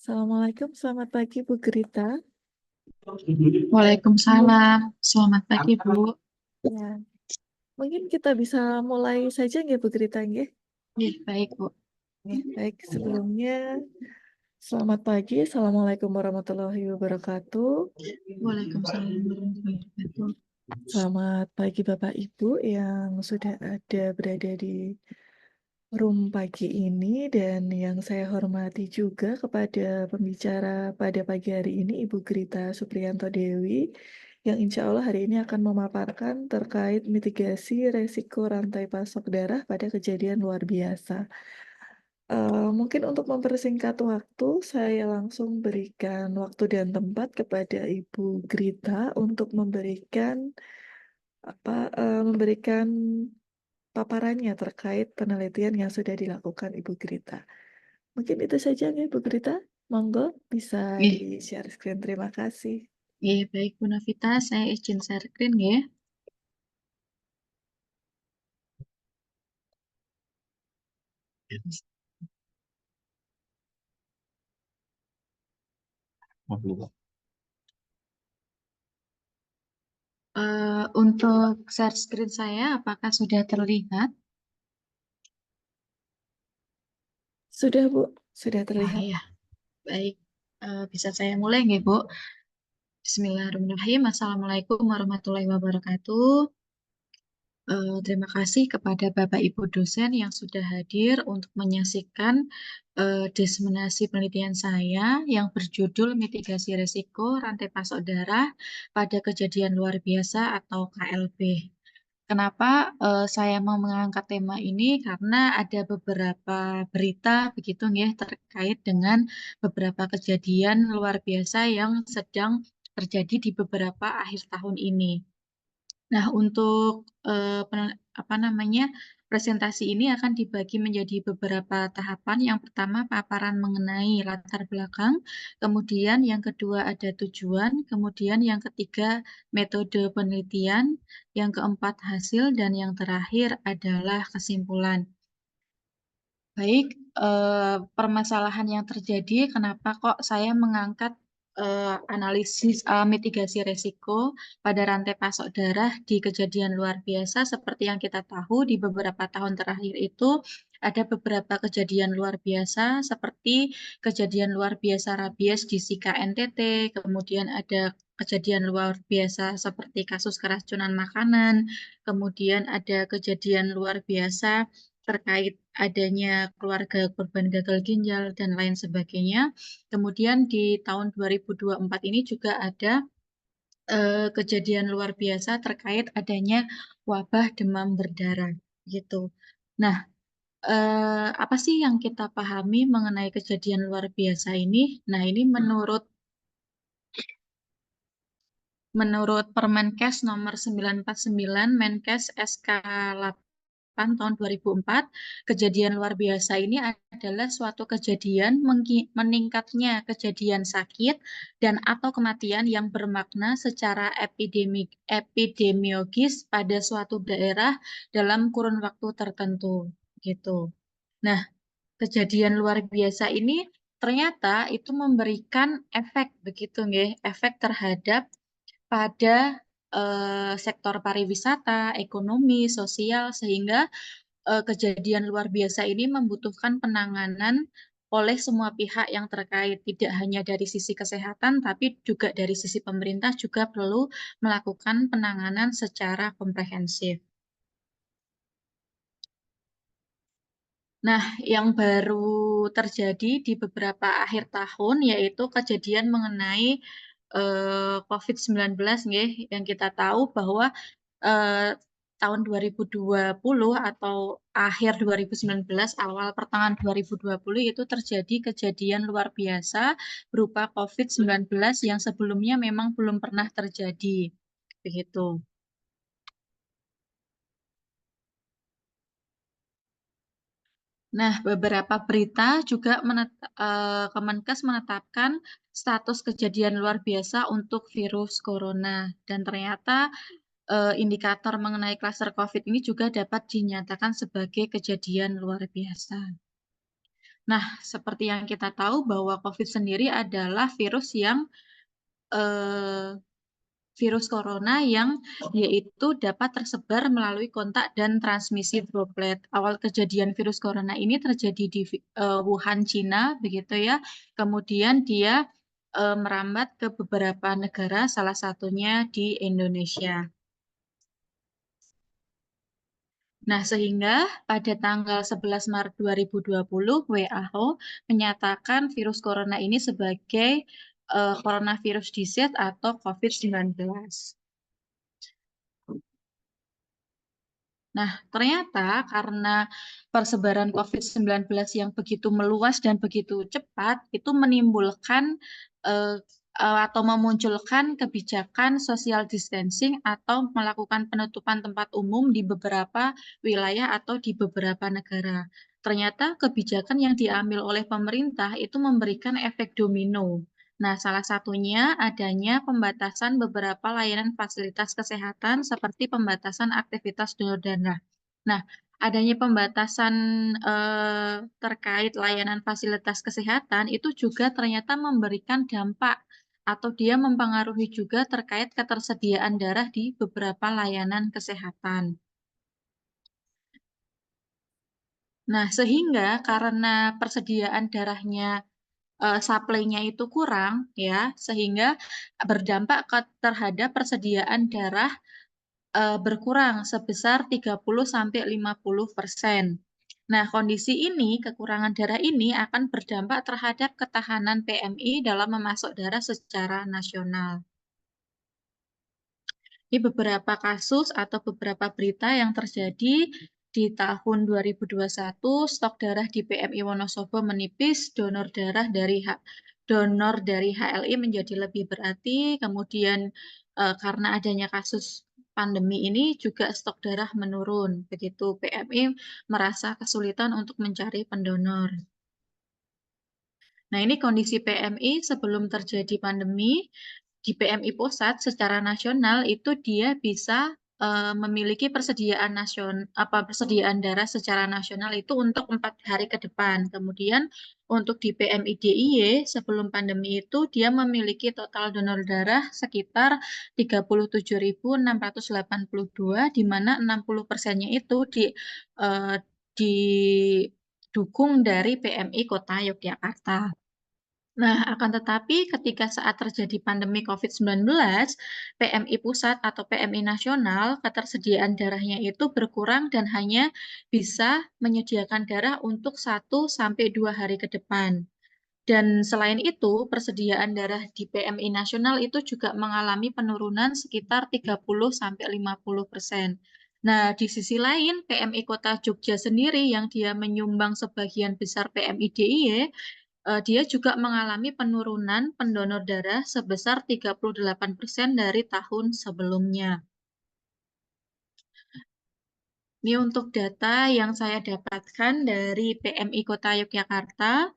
Assalamualaikum, selamat pagi Bu Gerita. Waalaikumsalam. Selamat pagi, Bu. Ya, mungkin kita bisa mulai saja nggih Bu Gerita nggih? Baik, Bu. Baik, sebelumnya selamat pagi, Assalamualaikum warahmatullahi wabarakatuh. Waalaikumsalam warahmatullahi wabarakatuh. Selamat pagi Bapak Ibu yang sudah ada berada di room pagi ini dan yang saya hormati juga kepada pembicara pada pagi hari ini Ibu Gerita Supriyanto Dewi yang insya Allah hari ini akan memaparkan terkait mitigasi resiko rantai pasok darah pada kejadian luar biasa. Mungkin untuk mempersingkat waktu, saya langsung berikan waktu dan tempat kepada Ibu Grita untuk memberikan paparannya terkait penelitian yang sudah dilakukan Ibu Grita. Mungkin itu saja nih Bu Grita. Monggo bisa Nggih, di-share screen. Terima kasih. baik, Bu Novita. Saya izin share screen, nggih. Untuk share screen saya, apakah sudah terlihat? Sudah Bu, sudah Oh terlihat. ya, baik. Bisa saya mulai, nggih, Bu? Bismillahirrahmanirrahim. Assalamualaikum warahmatullahi wabarakatuh. Terima kasih kepada Bapak Ibu dosen yang sudah hadir untuk menyaksikan diseminasi penelitian saya yang berjudul Mitigasi Risiko Rantai Pasok Darah pada Kejadian Luar Biasa atau KLB. Kenapa saya mau mengangkat tema ini? Karena ada beberapa berita begitu ya terkait dengan beberapa kejadian luar biasa yang sedang terjadi di beberapa akhir tahun ini. Nah, untuk apa namanya presentasi ini akan dibagi menjadi beberapa tahapan. Yang pertama, paparan mengenai latar belakang, kemudian yang kedua ada tujuan, kemudian yang ketiga metode penelitian, yang keempat hasil, dan yang terakhir adalah kesimpulan. Baik, permasalahan yang terjadi, kenapa kok saya mengangkat analisis mitigasi resiko pada rantai pasok darah di kejadian luar biasa seperti yang kita tahu di beberapa tahun terakhir itu ada beberapa kejadian luar biasa seperti kejadian luar biasa rabies di Sika NTT, kemudian ada kejadian luar biasa seperti kasus keracunan makanan, kemudian ada kejadian luar biasa terkait adanya keluarga korban gagal ginjal dan lain sebagainya. Kemudian di tahun 2024 ini juga ada kejadian luar biasa terkait adanya wabah demam berdarah gitu. Nah, apa sih yang kita pahami mengenai kejadian luar biasa ini? Nah, ini menurut Permenkes nomor 949 Menkes SK 8 tahun 2004, kejadian luar biasa ini adalah suatu kejadian meningkatnya kejadian sakit dan atau kematian yang bermakna secara epidemiologis pada suatu daerah dalam kurun waktu tertentu gitu. Nah, kejadian luar biasa ini ternyata itu memberikan efek begitu nggih, efek terhadap pada sektor pariwisata, ekonomi, sosial, sehingga kejadian luar biasa ini membutuhkan penanganan oleh semua pihak yang terkait, tidak hanya dari sisi kesehatan, tapi juga dari sisi pemerintah juga perlu melakukan penanganan secara komprehensif. Nah, yang baru terjadi di beberapa akhir tahun yaitu kejadian mengenai COVID-19 nggih, yang kita tahu bahwa eh, tahun 2020 atau akhir 2019 awal pertengahan 2020 itu terjadi kejadian luar biasa berupa COVID-19 yang sebelumnya memang belum pernah terjadi. Begitu. Nah, beberapa berita juga Kemenkes menetapkan status kejadian luar biasa untuk virus corona dan ternyata indikator mengenai klaster COVID ini juga dapat dinyatakan sebagai kejadian luar biasa. Nah, seperti yang kita tahu bahwa COVID sendiri adalah eh, virus corona yang yaitu dapat tersebar melalui kontak dan transmisi droplet. Awal kejadian virus corona ini terjadi di Wuhan, Cina, begitu ya. Kemudian dia merambat ke beberapa negara, salah satunya di Indonesia. Nah, sehingga pada tanggal 11 Maret 2020, WHO menyatakan virus corona ini sebagai coronavirus disease atau COVID-19. Nah, ternyata karena persebaran COVID-19 yang begitu meluas dan begitu cepat, itu menimbulkan eh, atau memunculkan kebijakan social distancing atau melakukan penutupan tempat umum di beberapa wilayah atau di beberapa negara. Ternyata kebijakan yang diambil oleh pemerintah itu memberikan efek domino. Nah, salah satunya adanya pembatasan beberapa layanan fasilitas kesehatan seperti pembatasan aktivitas donor darah. Nah, adanya pembatasan terkait layanan fasilitas kesehatan itu juga ternyata memberikan dampak atau dia mempengaruhi juga terkait ketersediaan darah di beberapa layanan kesehatan. Nah, sehingga karena persediaan darahnya supply-nya itu kurang ya, sehingga berdampak terhadap persediaan darah berkurang sebesar 30-50%. Nah, kondisi ini, kekurangan darah ini akan berdampak terhadap ketahanan PMI dalam memasok darah secara nasional. Ini beberapa kasus atau beberapa berita yang terjadi di tahun 2021, stok darah di PMI Wonosobo menipis, donor dari HLI menjadi lebih berarti, kemudian karena adanya kasus pandemi ini juga stok darah menurun. Begitu PMI merasa kesulitan untuk mencari pendonor. Nah, ini kondisi PMI sebelum terjadi pandemi. Di PMI pusat secara nasional itu dia bisa memiliki persediaan darah secara nasional itu untuk 4 hari ke depan. Kemudian untuk di PMI DIY sebelum pandemi itu dia memiliki total donor darah sekitar 37.682, di mana 60%-nya itu eh, didukung dari PMI Kota Yogyakarta. Nah, akan tetapi ketika saat terjadi pandemi COVID-19, PMI pusat atau PMI nasional, ketersediaan darahnya itu berkurang dan hanya bisa menyediakan darah untuk 1 sampai 2 hari ke depan. Dan selain itu, persediaan darah di PMI nasional itu juga mengalami penurunan sekitar 30-50%. Nah, di sisi lain, PMI Kota Jogja sendiri yang dia menyumbang sebagian besar PMI DIY, dia juga mengalami penurunan pendonor darah sebesar 38% dari tahun sebelumnya. Ini untuk data yang saya dapatkan dari PMI Kota Yogyakarta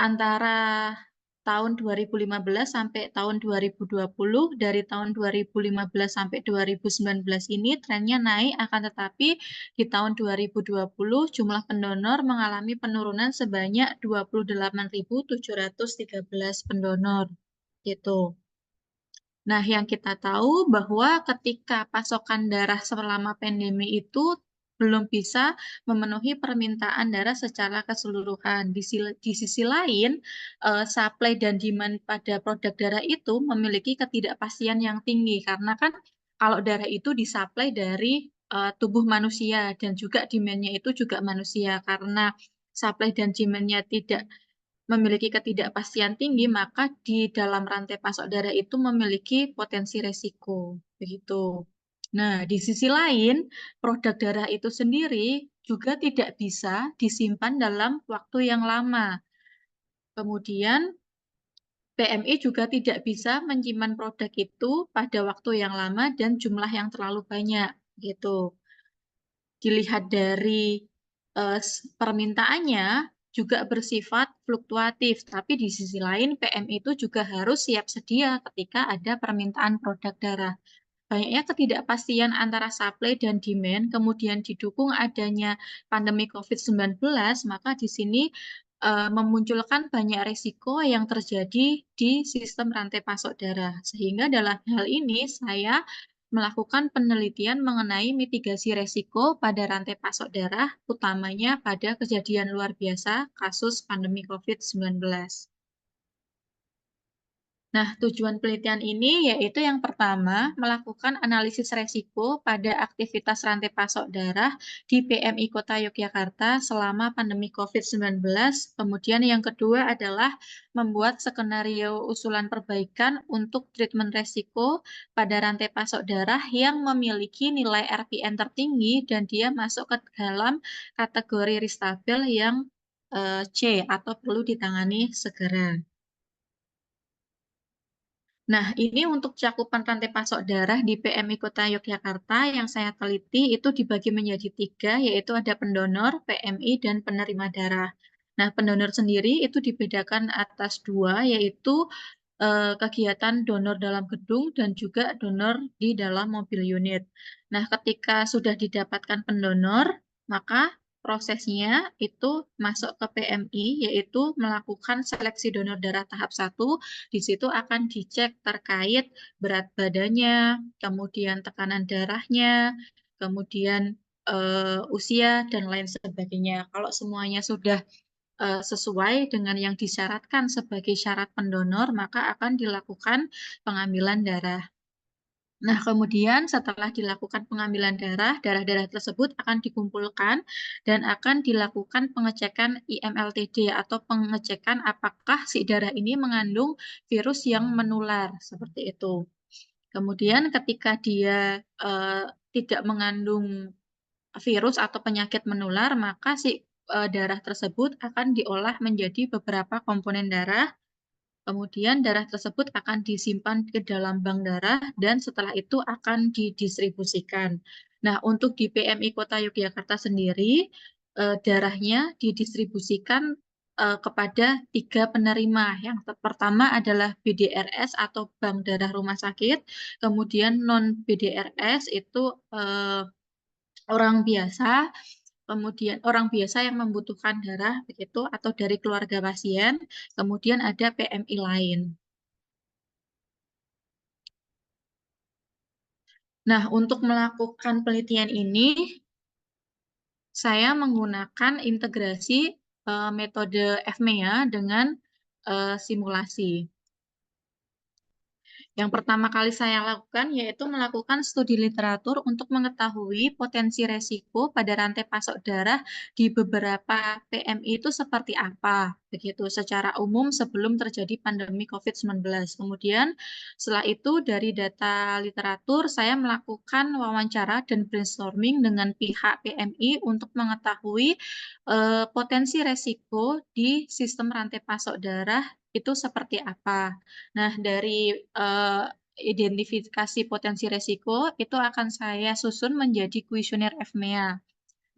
antara tahun 2015 sampai tahun 2020. Dari tahun 2015 sampai 2019 ini trennya naik, akan tetapi di tahun 2020 jumlah pendonor mengalami penurunan sebanyak 28.713 pendonor gitu. Nah, yang kita tahu bahwa ketika pasokan darah selama pandemi itu belum bisa memenuhi permintaan darah secara keseluruhan. Di sisi lain, supply dan demand pada produk darah itu memiliki ketidakpastian yang tinggi karena kan kalau darah itu disuplai dari tubuh manusia dan juga demand-nya itu juga manusia. Karena supply dan demand-nya tidak memiliki ketidakpastian tinggi, maka di dalam rantai pasok darah itu memiliki potensi resiko. Begitu. Nah, di sisi lain, produk darah itu sendiri juga tidak bisa disimpan dalam waktu yang lama. Kemudian, PMI juga tidak bisa menyimpan produk itu pada waktu yang lama dan jumlah yang terlalu banyak. Gitu. Dilihat dari permintaannya juga bersifat fluktuatif, tapi di sisi lain PMI itu juga harus siap sedia ketika ada permintaan produk darah. banyaknya ketidakpastian antara supply dan demand, kemudian didukung adanya pandemi COVID-19, maka di sini memunculkan banyak risiko yang terjadi di sistem rantai pasok darah. Sehingga dalam hal ini saya melakukan penelitian mengenai mitigasi risiko pada rantai pasok darah, utamanya pada kejadian luar biasa kasus pandemi COVID-19. Nah, tujuan penelitian ini yaitu yang pertama, melakukan analisis resiko pada aktivitas rantai pasok darah di PMI Kota Yogyakarta selama pandemi COVID-19. Kemudian yang kedua adalah membuat skenario usulan perbaikan untuk treatment resiko pada rantai pasok darah yang memiliki nilai RPN tertinggi dan dia masuk ke dalam kategori risk yang C atau perlu ditangani segera. Nah, ini untuk cakupan rantai pasok darah di PMI Kota Yogyakarta yang saya teliti itu dibagi menjadi tiga, yaitu ada pendonor, PMI, dan penerima darah. Nah, pendonor sendiri itu dibedakan atas dua, yaitu kegiatan donor dalam gedung dan juga donor di dalam mobil unit. Nah, ketika sudah didapatkan pendonor, maka prosesnya itu masuk ke PMI, yaitu melakukan seleksi donor darah tahap satu. Di situ akan dicek terkait berat badannya, kemudian tekanan darahnya, kemudian usia, dan lain sebagainya. Kalau semuanya sudah sesuai dengan yang disyaratkan sebagai syarat pendonor, maka akan dilakukan pengambilan darah. Nah, kemudian setelah dilakukan pengambilan darah, darah-darah tersebut akan dikumpulkan dan akan dilakukan pengecekan IMLTD atau pengecekan apakah si darah ini mengandung virus yang menular, seperti itu. Kemudian ketika dia tidak mengandung virus atau penyakit menular, maka si darah tersebut akan diolah menjadi beberapa komponen darah. Kemudian darah tersebut akan disimpan ke dalam bank darah dan setelah itu akan didistribusikan. Nah, untuk di PMI Kota Yogyakarta sendiri, darahnya didistribusikan kepada tiga penerima. Yang pertama adalah BDRS atau Bank Darah Rumah Sakit, kemudian non BDRS itu orang biasa, kemudian orang biasa yang membutuhkan darah begitu atau dari keluarga pasien, kemudian ada PMI lain. Nah, untuk melakukan penelitian ini, saya menggunakan integrasi metode FMEA dengan simulasi. Yang pertama kali saya lakukan yaitu melakukan studi literatur untuk mengetahui potensi resiko pada rantai pasok darah di beberapa PMI itu seperti apa, begitu secara umum sebelum terjadi pandemi COVID-19. Kemudian setelah itu dari data literatur saya melakukan wawancara dan brainstorming dengan pihak PMI untuk mengetahui potensi resiko di sistem rantai pasok darah itu seperti apa. Nah, dari identifikasi potensi resiko itu akan saya susun menjadi kuesioner FMEA.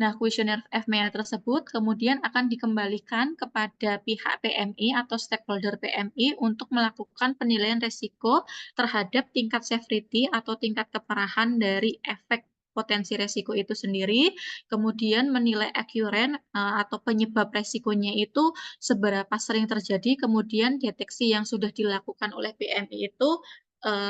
Nah, kuesioner FMEA tersebut kemudian akan dikembalikan kepada pihak PMI atau stakeholder PMI untuk melakukan penilaian resiko terhadap tingkat severity atau tingkat keparahan dari efek potensi resiko itu sendiri, kemudian menilai accurate atau penyebab resikonya itu seberapa sering terjadi, kemudian deteksi yang sudah dilakukan oleh PMI itu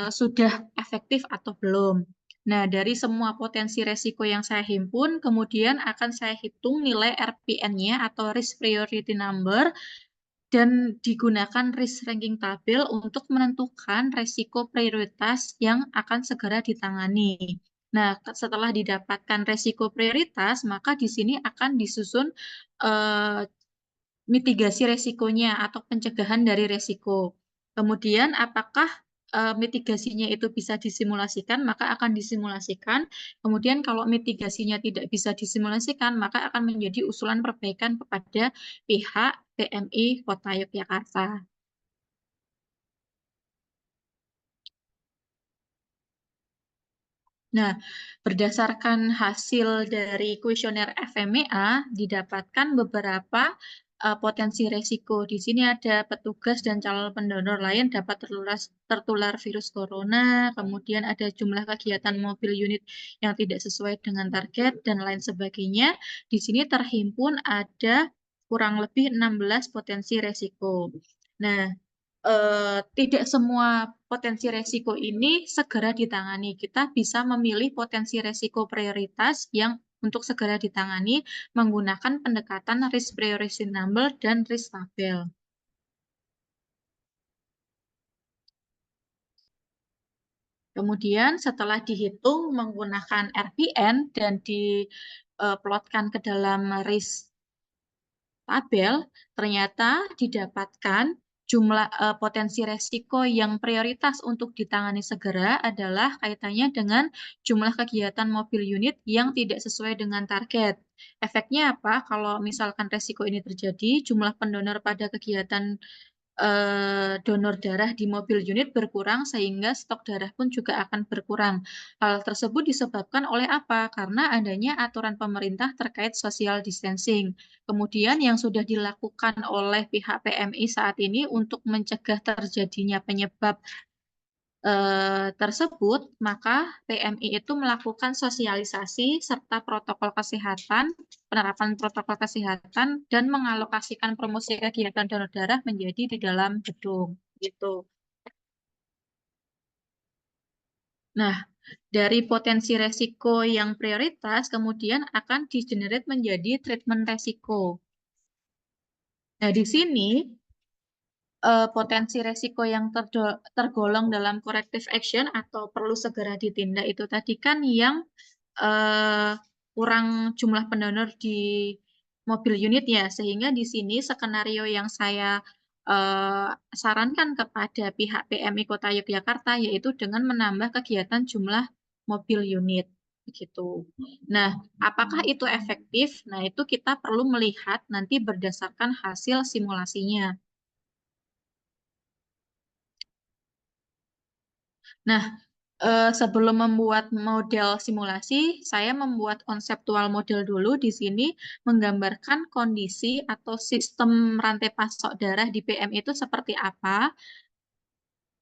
sudah efektif atau belum. Nah, dari semua potensi resiko yang saya himpun, kemudian akan saya hitung nilai RPN-nya atau Risk Priority Number dan digunakan risk ranking tabel untuk menentukan resiko prioritas yang akan segera ditangani. Nah, setelah didapatkan resiko prioritas, maka di sini akan disusun eh, mitigasi resikonya atau pencegahan dari resiko. Kemudian apakah mitigasinya itu bisa disimulasikan, maka akan disimulasikan. Kemudian kalau mitigasinya tidak bisa disimulasikan, maka akan menjadi usulan perbaikan kepada pihak PMI Kota Yogyakarta. Nah, berdasarkan hasil dari kuesioner FMEA, didapatkan beberapa potensi resiko. Di sini ada petugas dan calon pendonor lain dapat tertular virus corona, kemudian ada jumlah kegiatan mobil unit yang tidak sesuai dengan target, dan lain sebagainya. Di sini terhimpun ada kurang lebih 16 potensi resiko. Nah, tidak semua potensi resiko ini segera ditangani. Kita bisa memilih potensi resiko prioritas yang untuk segera ditangani menggunakan pendekatan risk priority number dan risk tabel. Kemudian setelah dihitung menggunakan RPN dan diplotkan ke dalam risk tabel, ternyata didapatkan jumlah potensi resiko yang prioritas untuk ditangani segera adalah kaitannya dengan jumlah kegiatan mobil unit yang tidak sesuai dengan target. Efeknya apa? Kalau misalkan resiko ini terjadi, jumlah pendonor pada kegiatan donor darah di mobil unit berkurang sehingga stok darah pun juga akan berkurang. Hal tersebut disebabkan oleh apa? Karena adanya aturan pemerintah terkait social distancing. Kemudian yang sudah dilakukan oleh pihak PMI saat ini untuk mencegah terjadinya penyebab tersebut, maka PMI itu melakukan sosialisasi serta protokol kesehatan, penerapan protokol kesehatan, dan mengalokasikan promosi kegiatan donor darah menjadi di dalam gedung. Gitu. Nah, dari potensi resiko yang prioritas, kemudian akan di-generate menjadi treatment resiko. Nah, di sini potensi resiko yang tergolong dalam corrective action atau perlu segera ditindak itu tadi kan yang kurang jumlah pendonor di mobil unit ya, sehingga di sini skenario yang saya sarankan kepada pihak PMI Kota Yogyakarta yaitu dengan menambah kegiatan jumlah mobil unit begitu. Nah, apakah itu efektif? Nah, itu kita perlu melihat nanti berdasarkan hasil simulasinya. Nah, sebelum membuat model simulasi, saya membuat konseptual model dulu di sini menggambarkan kondisi atau sistem rantai pasok darah di PM itu seperti apa,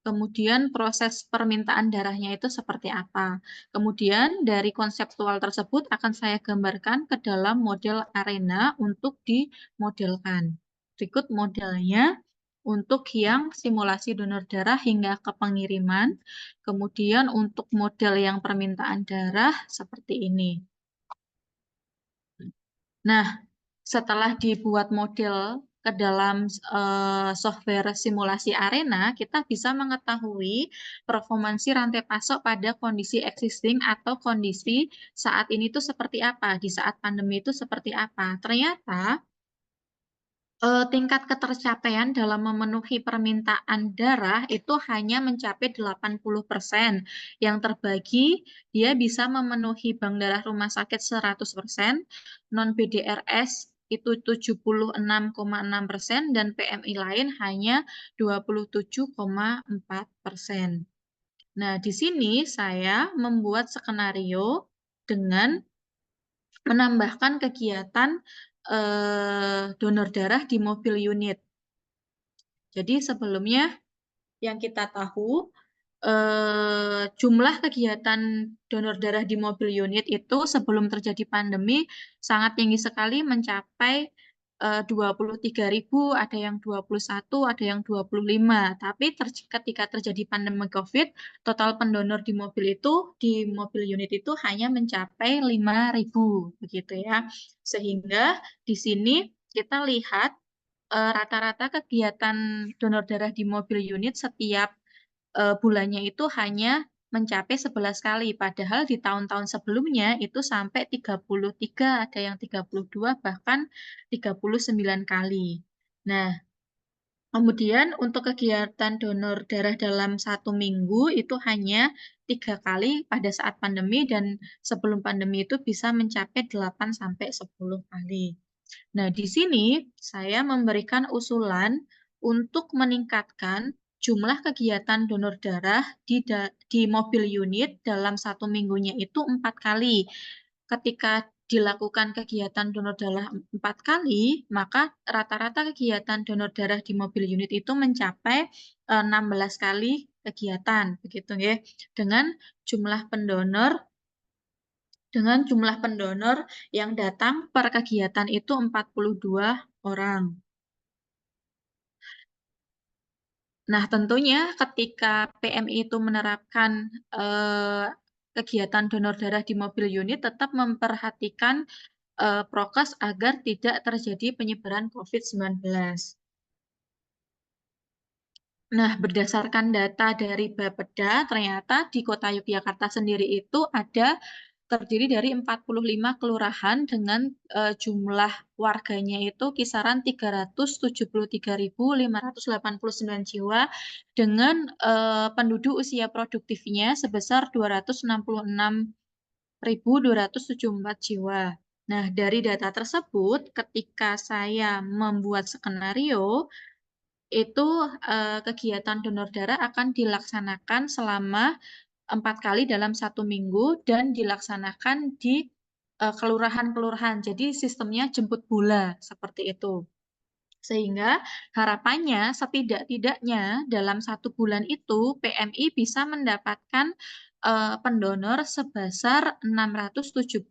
kemudian proses permintaan darahnya itu seperti apa. Kemudian dari konseptual tersebut akan saya gambarkan ke dalam model arena untuk dimodelkan. Berikut modelnya untuk yang simulasi donor darah hingga ke pengiriman. Kemudian untuk model yang permintaan darah seperti ini. Nah, setelah dibuat model ke dalam software simulasi arena, kita bisa mengetahui performansi rantai pasok pada kondisi existing atau kondisi saat ini itu seperti apa, di saat pandemi itu seperti apa. Ternyata tingkat ketercapaian dalam memenuhi permintaan darah itu hanya mencapai 80%. Yang terbagi, dia bisa memenuhi bank darah rumah sakit 100%, non-BDRS itu 76,6%, dan PMI lain hanya 27,4%. Nah, di sini saya membuat skenario dengan menambahkan kegiatan donor darah di mobil unit. Jadi sebelumnya yang kita tahu jumlah kegiatan donor darah di mobil unit itu sebelum terjadi pandemi sangat tinggi sekali mencapai 23.000, ada yang 21, ada yang 25. Tapi ketika terjadi pandemi COVID, total pendonor di mobil unit itu hanya mencapai 5.000 begitu ya. Sehingga di sini kita lihat rata-rata kegiatan donor darah di mobil unit setiap bulannya itu hanya mencapai 11 kali, padahal di tahun-tahun sebelumnya itu sampai 33, ada yang 32, bahkan 39 kali. Nah, kemudian untuk kegiatan donor darah dalam 1 minggu itu hanya 3 kali pada saat pandemi, dan sebelum pandemi itu bisa mencapai 8 sampai 10 kali. Nah, di sini saya memberikan usulan untuk meningkatkan jumlah kegiatan donor darah di mobil unit dalam 1 minggunya itu 4 kali. Ketika dilakukan kegiatan donor darah 4 kali, maka rata-rata kegiatan donor darah di mobil unit itu mencapai 16 kali kegiatan, begitu ya. Dengan jumlah pendonor yang datang per kegiatan itu 42 orang. Nah, tentunya ketika PMI itu menerapkan kegiatan donor darah di mobil unit tetap memperhatikan prokes agar tidak terjadi penyebaran COVID-19. Nah, berdasarkan data dari Bapeda, ternyata di Kota Yogyakarta sendiri itu terdiri dari 45 kelurahan dengan jumlah warganya itu kisaran 373.589 jiwa dengan penduduk usia produktifnya sebesar 266.274 jiwa. Nah, dari data tersebut, ketika saya membuat skenario, itu kegiatan donor darah akan dilaksanakan selama 4 kali dalam 1 minggu dan dilaksanakan di kelurahan-kelurahan. Jadi sistemnya jemput bola seperti itu. Sehingga harapannya setidak-tidaknya dalam 1 bulan itu PMI bisa mendapatkan pendonor sebesar 672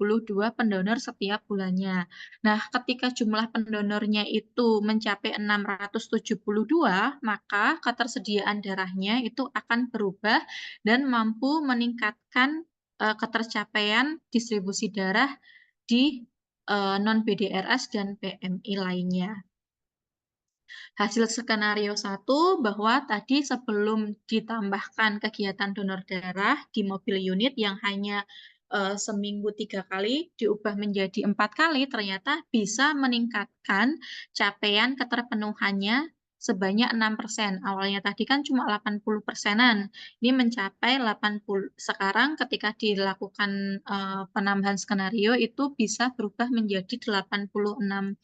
pendonor setiap bulannya. Nah, ketika jumlah pendonornya itu mencapai 672, maka ketersediaan darahnya itu akan berubah dan mampu meningkatkan ketercapaian distribusi darah di non-BDRS dan PMI lainnya. Hasil skenario 1 bahwa tadi sebelum ditambahkan kegiatan donor darah di mobil unit yang hanya seminggu 3 kali diubah menjadi 4 kali, ternyata bisa meningkatkan capaian keterpenuhannya sebanyak 6%. Awalnya tadi kan cuma 80%-an. Ini mencapai 80. Sekarang ketika dilakukan penambahan skenario itu bisa berubah menjadi 86%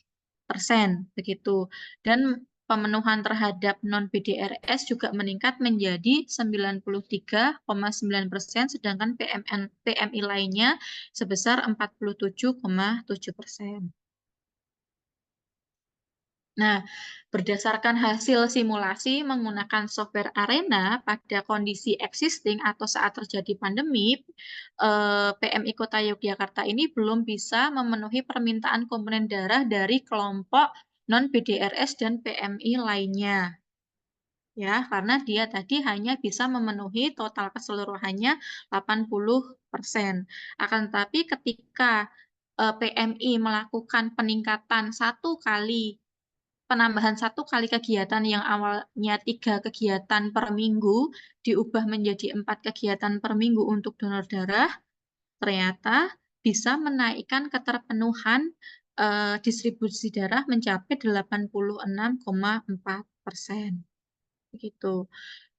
begitu. Dan pemenuhan terhadap non-BDRS juga meningkat menjadi 93,9%, sedangkan PMI lainnya sebesar 47,7%. Nah, berdasarkan hasil simulasi menggunakan software Arena pada kondisi existing atau saat terjadi pandemi, PMI Kota Yogyakarta ini belum bisa memenuhi permintaan komponen darah dari kelompok non-BDRS dan PMI lainnya. Ya, karena dia tadi hanya bisa memenuhi total keseluruhannya 80%. Akan tetapi ketika PMI melakukan penambahan 1 kali kegiatan yang awalnya 3 kegiatan per minggu diubah menjadi 4 kegiatan per minggu untuk donor darah, ternyata bisa menaikkan keterpenuhan distribusi darah mencapai 86,4%. Begitu.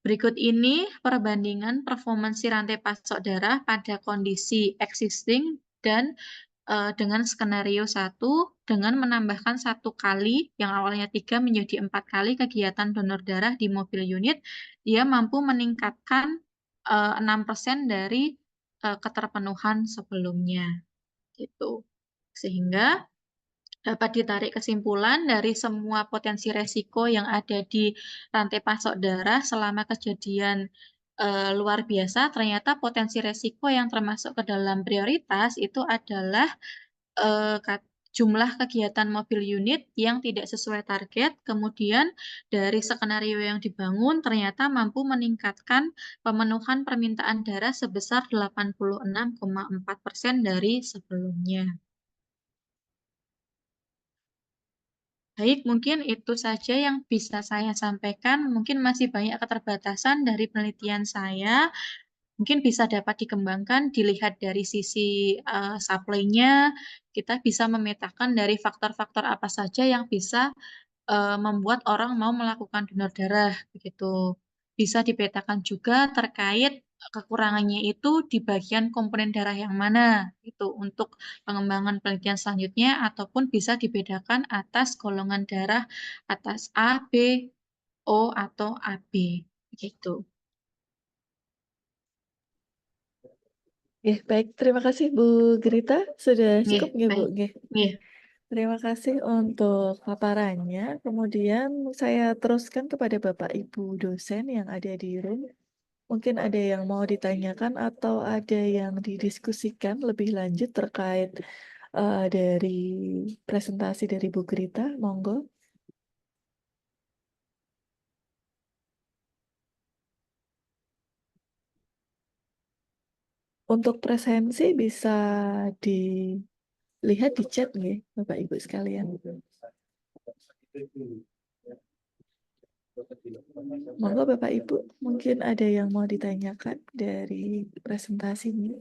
Berikut ini perbandingan performansi rantai pasok darah pada kondisi existing dan dengan skenario 1 dengan menambahkan 1 kali yang awalnya 3 menjadi 4 kali kegiatan donor darah di mobil unit, dia mampu meningkatkan 6% dari keterpenuhan sebelumnya. Gitu. Sehingga dapat ditarik kesimpulan dari semua potensi resiko yang ada di rantai pasok darah selama kejadian luar biasa, ternyata potensi resiko yang termasuk ke dalam prioritas itu adalah jumlah kegiatan mobil unit yang tidak sesuai target, kemudian dari skenario yang dibangun ternyata mampu meningkatkan pemenuhan permintaan darah sebesar 86,4% dari sebelumnya. Baik, mungkin itu saja yang bisa saya sampaikan. Mungkin masih banyak keterbatasan dari penelitian saya. Mungkin bisa dapat dikembangkan, dilihat dari sisi supply-nya. Kita bisa memetakan dari faktor-faktor apa saja yang bisa membuat orang mau melakukan donor darah, begitu. Bisa dipetakan juga terkait kekurangannya itu di bagian komponen darah yang mana, itu untuk pengembangan penelitian selanjutnya, ataupun bisa dibedakan atas golongan darah atas A, B, O, atau AB, begitu. Baik, terima kasih Bu Grita, sudah Nggih, cukup nggih Bu? baik. Nggih. Nggih, Terima kasih untuk paparannya, kemudian saya teruskan kepada Bapak Ibu dosen yang ada di room. Mungkin ada yang mau ditanyakan atau ada yang didiskusikan lebih lanjut terkait, dari presentasi dari Bu Grita, monggo. Untuk presensi bisa dilihat di chat nggih, Bapak Ibu sekalian. Monggo Bapak Ibu, mungkin ada yang mau ditanyakan dari presentasinya.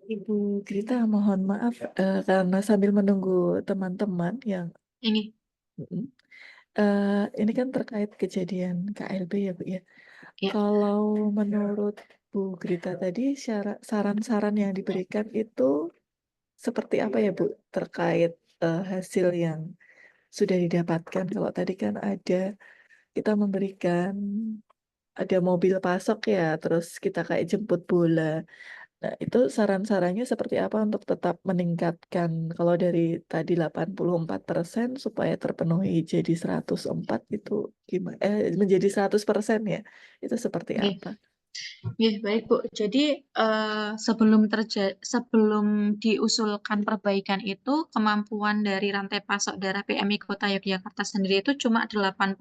Ibu Grita, mohon maaf, karena sambil menunggu teman-teman yang ini. mhm, ini kan terkait kejadian KLB ya, Bu, ya. Ya, Kalau menurut Bu Grita tadi saran-saran yang diberikan itu seperti apa ya, Bu, terkait, hasil yang sudah didapatkan? Kalau tadi kan kita memberikan ada mobil pasok ya, terus kita kayak jemput bola. Nah, itu saran-sarannya seperti apa untuk tetap meningkatkan kalau dari tadi 84% supaya terpenuhi jadi 104 itu menjadi 100% ya? Itu seperti nggih. apa? Ya, baik Bu. Jadi sebelum diusulkan perbaikan itu kemampuan dari rantai pasok darah PMI Kota Yogyakarta sendiri itu cuma 80%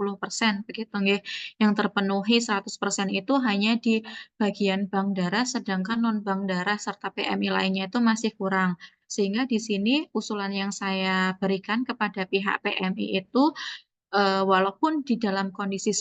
begitu nggih. Yang terpenuhi 100% itu hanya di bagian bank darah sedangkan non bank darah serta PMI lainnya itu masih kurang. Sehingga di sini usulan yang saya berikan kepada pihak PMI itu walaupun di dalam kondisi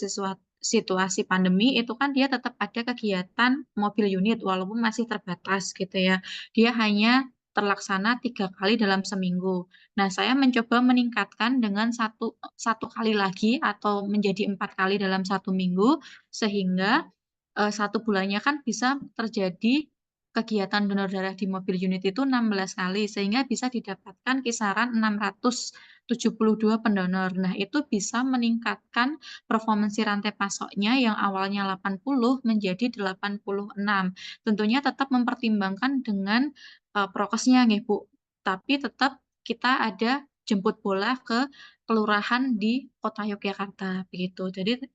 situasi pandemi itu kan dia tetap ada kegiatan mobil unit walaupun masih terbatas gitu ya. Dia hanya terlaksana 3 kali dalam seminggu. Nah, saya mencoba meningkatkan dengan satu kali lagi atau menjadi 4 kali dalam 1 minggu sehingga 1 bulannya kan bisa terjadi kegiatan donor darah di mobil unit itu 16 kali sehingga bisa didapatkan kisaran 672 pendonor. Nah, itu bisa meningkatkan performansi rantai pasoknya yang awalnya 80 menjadi 86. Tentunya tetap mempertimbangkan dengan prokesnya nih, Bu. Tapi tetap kita ada jemput bola ke kelurahan di Kota Yogyakarta begitu. Jadi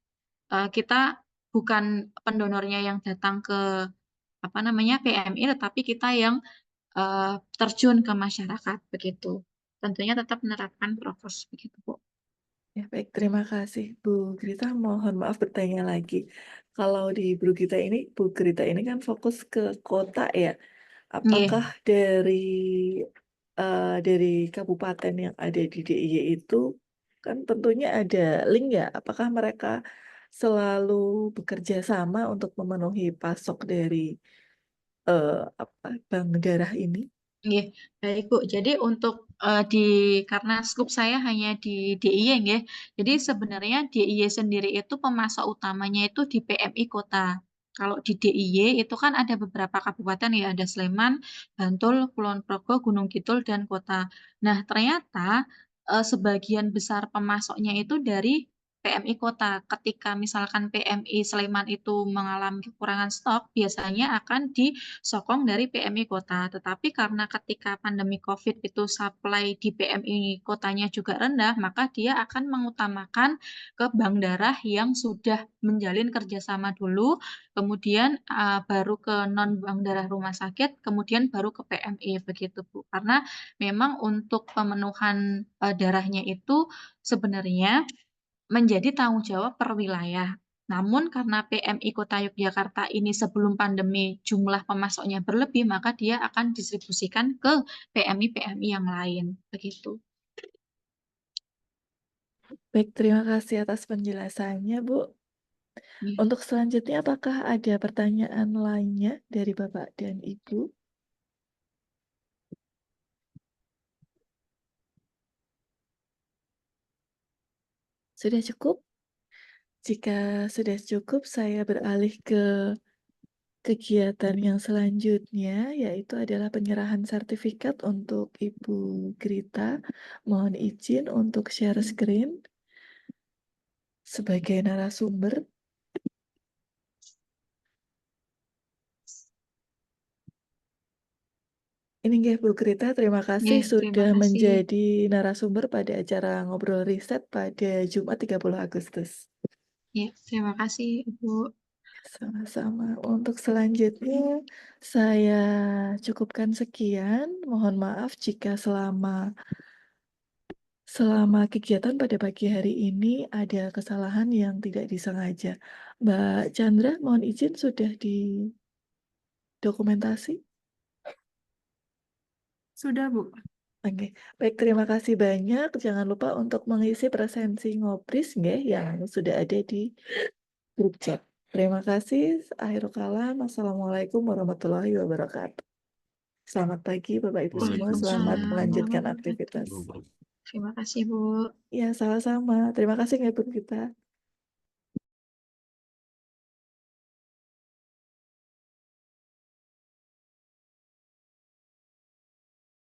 kita bukan pendonornya yang datang ke apa namanya PMI, tetapi kita yang terjun ke masyarakat begitu. Tentunya tetap menerapkan prokes begitu, Bu. Ya, baik, terima kasih Bu Grita. Mohon maaf bertanya lagi. Kalau di Bu Grita ini kan fokus ke kota ya. Nggih, Apakah dari kabupaten yang ada di DIY itu kan tentunya ada link ya? Apakah mereka selalu bekerja sama untuk memenuhi pasok dari bank darah ini? nggih. Baik, Bu. Jadi untuk karena skup saya hanya di DIY nggih. Jadi sebenarnya DIY sendiri itu pemasok utamanya itu di PMI Kota. Kalau di DIY itu kan ada beberapa kabupaten ya, ada Sleman, Bantul, Kulon Progo, Gunung Kidul, dan Kota. Nah, ternyata sebagian besar pemasoknya itu dari PMI Kota. Ketika misalkan PMI Sleman itu mengalami kekurangan stok, biasanya akan disokong dari PMI Kota. Tetapi karena ketika pandemi COVID itu supply di PMI Kotanya juga rendah, maka dia akan mengutamakan ke bank darah yang sudah menjalin kerjasama dulu, kemudian baru ke non bank darah rumah sakit, kemudian baru ke PMI begitu Bu. Karena memang untuk pemenuhan darahnya itu sebenarnya menjadi tanggung jawab per wilayah. Namun karena PMI Kota Yogyakarta ini sebelum pandemi jumlah pemasoknya berlebih, maka dia akan distribusikan ke PMI-PMI yang lain. Begitu. Baik, terima kasih atas penjelasannya, Bu. Nih. Untuk selanjutnya, apakah ada pertanyaan lainnya dari Bapak dan Ibu? Sudah cukup? Jika sudah cukup, saya beralih ke kegiatan yang selanjutnya, yaitu adalah penyerahan sertifikat untuk Ibu Grita. Mohon izin untuk share screen. sebagai narasumber. Ini nggih Bu Grita, terima kasih Nggih, terima sudah kasih. menjadi narasumber pada acara Ngobrol Riset pada Jumat 30 Agustus. Ya, terima kasih Ibu. Sama-sama. Untuk selanjutnya, saya cukupkan sekian. Mohon maaf jika selama kegiatan pada pagi hari ini ada kesalahan yang tidak disengaja. Mbak Chandra, mohon izin sudah didokumentasi? Sudah, Bu. Oke, baik terima kasih banyak. Jangan lupa untuk mengisi presensi Ngobris nggih yang sudah ada di grup chat. Terima kasih. Akhirul kalam. Assalamualaikum warahmatullahi wabarakatuh. Selamat pagi Bapak Ibu semua. Selamat Waalaikumsalam melanjutkan warahmatullahi aktivitas. wabarakatuh. Terima kasih, Bu. Ya, sama-sama. Terima kasih ya Bu kita.